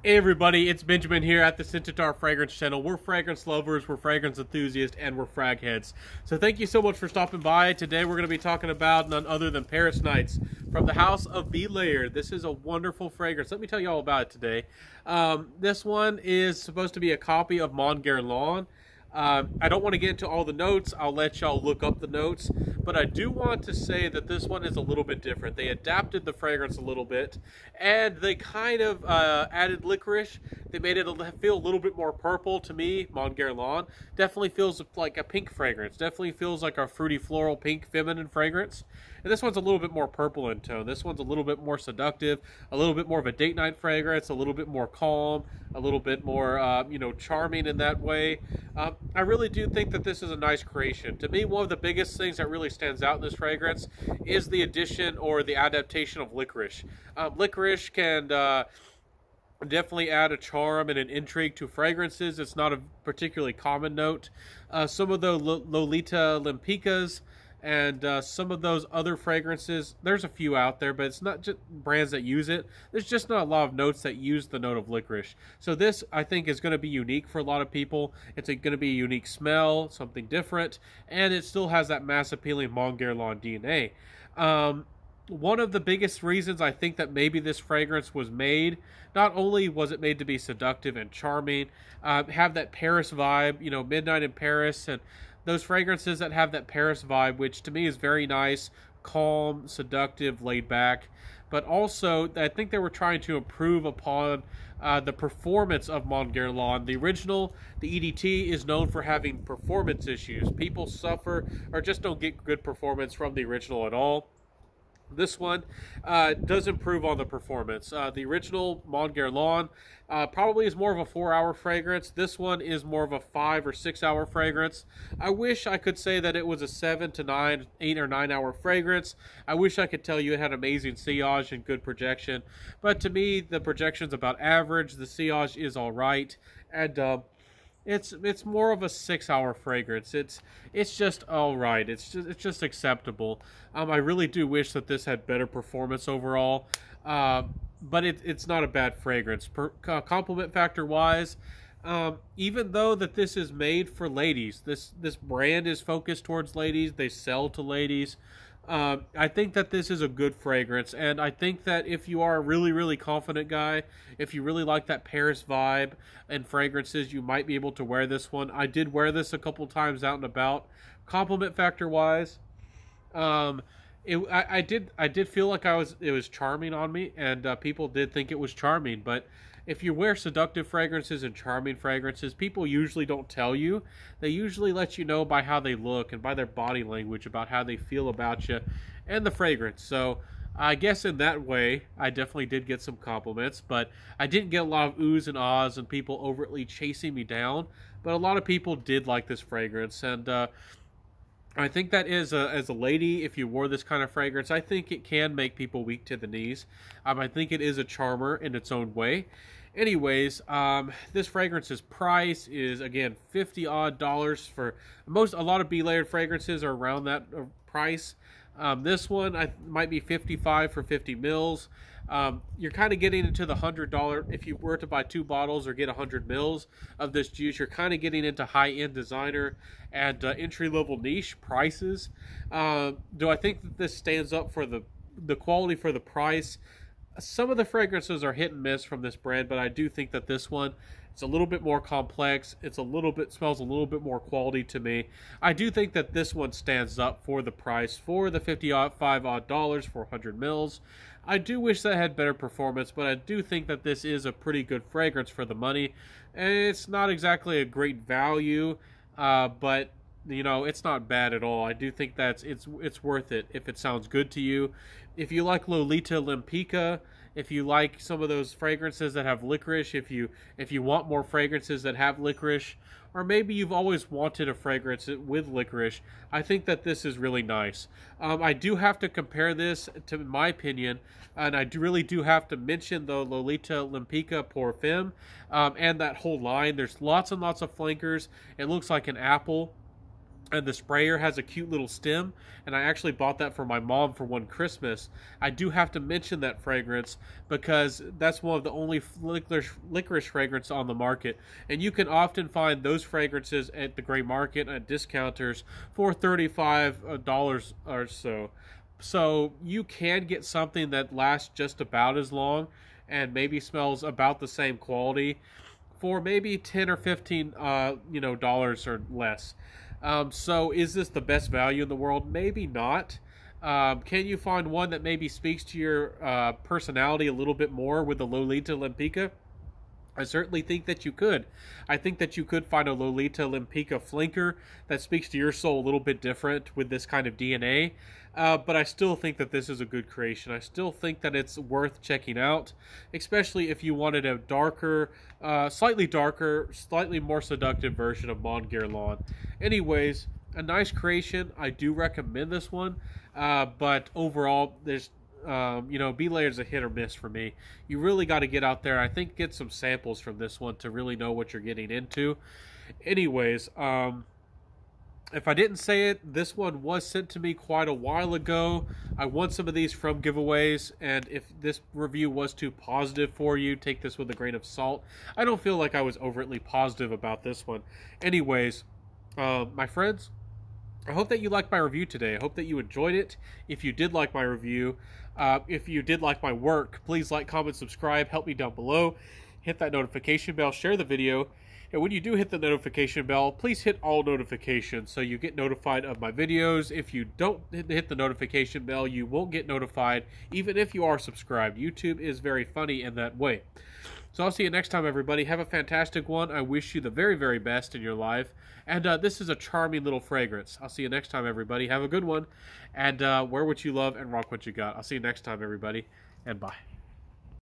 Hey everybody, it's Benjamin here at the Sensual Fragrance Channel. We're fragrance lovers, we're fragrance enthusiasts, and we're frag heads. So thank you so much for stopping by. Today we're going to be talking about none other than Paris Nights from the house of Belayared. This is a wonderful fragrance. Let me tell you all about it today. This one is supposed to be a copy of Mon Guerlain. I don't want to get into all the notes. I'll let y'all look up the notes. But I do want to say that this one is a little bit different. They adapted the fragrance a little bit. And they kind of added licorice. They made it feel a little bit more purple to me. Mon Guerlain definitely feels like a pink fragrance. Definitely feels like a fruity floral pink feminine fragrance. And this one's a little bit more purple in tone. This one's a little bit more seductive, a little bit more of a date night fragrance, a little bit more calm, a little bit more, charming in that way. I really do think that this is a nice creation. To me, one of the biggest things that really stands out in this fragrance is the addition or the adaptation of licorice. Licorice can definitely add a charm and an intrigue to fragrances. It's not a particularly common note. Some of the Lolita Lempicas and some of those other fragrances, there's a few out there, but it's not just brands that use it. There's just not a lot of notes that use the note of licorice. So this, I think, is going to be unique for a lot of people. It's going to be a unique smell, something different, and it still has that mass appealing Mon Guerlain DNA. One of the biggest reasons I think that maybe this fragrance was made, not only was it made to be seductive and charming, have that Paris vibe, midnight in Paris, and those fragrances that have that Paris vibe, which to me is very nice, calm, seductive, laid back. But also, I think they were trying to improve upon the performance of Mon Guerlain. The original, the EDT, is known for having performance issues. People suffer or just don't get good performance from the original at all. This one does improve on the performance. The original Mon Guerlain probably is more of a 4-hour fragrance. This one is more of a 5 or 6 hour fragrance. I wish I could say that it was a 7 to 9, 8 or 9 hour fragrance. I wish I could tell you it had amazing sillage and good projection. But to me, the projection's about average. The sillage is all right. And it's more of a 6-hour fragrance. It's just all right. It's just acceptable. I really do wish that this had better performance overall, but it's not a bad fragrance. Compliment factor wise, even though that this is made for ladies, this brand is focused towards ladies. They sell to ladies. I think that this is a good fragrance, and I think that if you are a really, really confident guy, if you really like that Paris vibe and fragrances, you might be able to wear this one. I did wear this a couple times out and about. Compliment factor wise, I did feel like it was charming on me, and people did think it was charming. But if you wear seductive fragrances and charming fragrances, people usually don't tell you. They usually let you know by how they look and by their body language about how they feel about you and the fragrance. So I guess in that way, I definitely did get some compliments, but I didn't get a lot of oohs and ahs and people overtly chasing me down. But a lot of people did like this fragrance, and I think that as a lady, if you wore this kind of fragrance, I think it can make people weak to the knees. I think it is a charmer in its own way. Anyways, this fragrance's price is, again, $50 for a lot of Belayared fragrances are around that price. This one might be $55 for 50 mils. You're kind of getting into the $100. If you were to buy 2 bottles or get 100 mils of this juice, you're kind of getting into high-end designer and entry-level niche prices. Do I think that this stands up for the quality for the price? Some of the fragrances are hit and miss from this brand, but I do think that this one, it's a little bit more complex. Smells a little bit more quality to me. I do think that this one stands up for the price, for the $55 odd for 100 mils. I do wish that had better performance, but I do think that this is a pretty good fragrance for the money. And it's not exactly a great value, but it's not bad at all. I do think that it's worth it if it sounds good to you. If you like Lolita Lempica, if you like some of those fragrances that have licorice, if you want more fragrances that have licorice, or maybe you've always wanted a fragrance with licorice, I think that this is really nice. I do have to compare this, to my opinion, and I really do have to mention the Lolita Lempica Pour Femme and that whole line. There's lots and lots of flankers. It looks like an apple. And the sprayer has a cute little stem, and I actually bought that for my mom for one Christmas. I do have to mention that fragrance because that's one of the only licorice fragrance on the market, and you can often find those fragrances at the gray market at discounters for $35 or so. So you can get something that lasts just about as long and maybe smells about the same quality for maybe 10 or 15 dollars or less. So is this the best value in the world? Maybe not. Can you find one that maybe speaks to your personality a little bit more with the Lolita Limpica? I certainly think that you could. I think that you could find a Lolita Limpica flanker that speaks to your soul a little bit different with this kind of DNA. But I still think that this is a good creation. I still think that it's worth checking out, especially if you wanted a darker, slightly more seductive version of Mon Guerlain. Anyways, a nice creation. I do recommend this one, but overall, there's Belayared is a hit or miss for me. You really got to get out there. I think get some samples from this one to really know what you're getting into. Anyways, if I didn't say it, this one was sent to me quite a while ago. I won some of these from giveaways, and if this review was too positive for you, take this with a grain of salt. I don't feel like I was overtly positive about this one. Anyways, my friends, I hope that you liked my review today. I hope that you enjoyed it. If you did like my review, if you did like my work, please like, comment, subscribe. Help me down below. Hit that notification bell. Share the video. And when you do hit the notification bell, please hit all notifications so you get notified of my videos. If you don't hit the notification bell, you won't get notified, even if you are subscribed. YouTube is very funny in that way. So I'll see you next time, everybody. Have a fantastic one. I wish you the very, very best in your life. And this is a charming little fragrance. I'll see you next time, everybody. Have a good one. And wear what you love and rock what you got. I'll see you next time, everybody. And bye.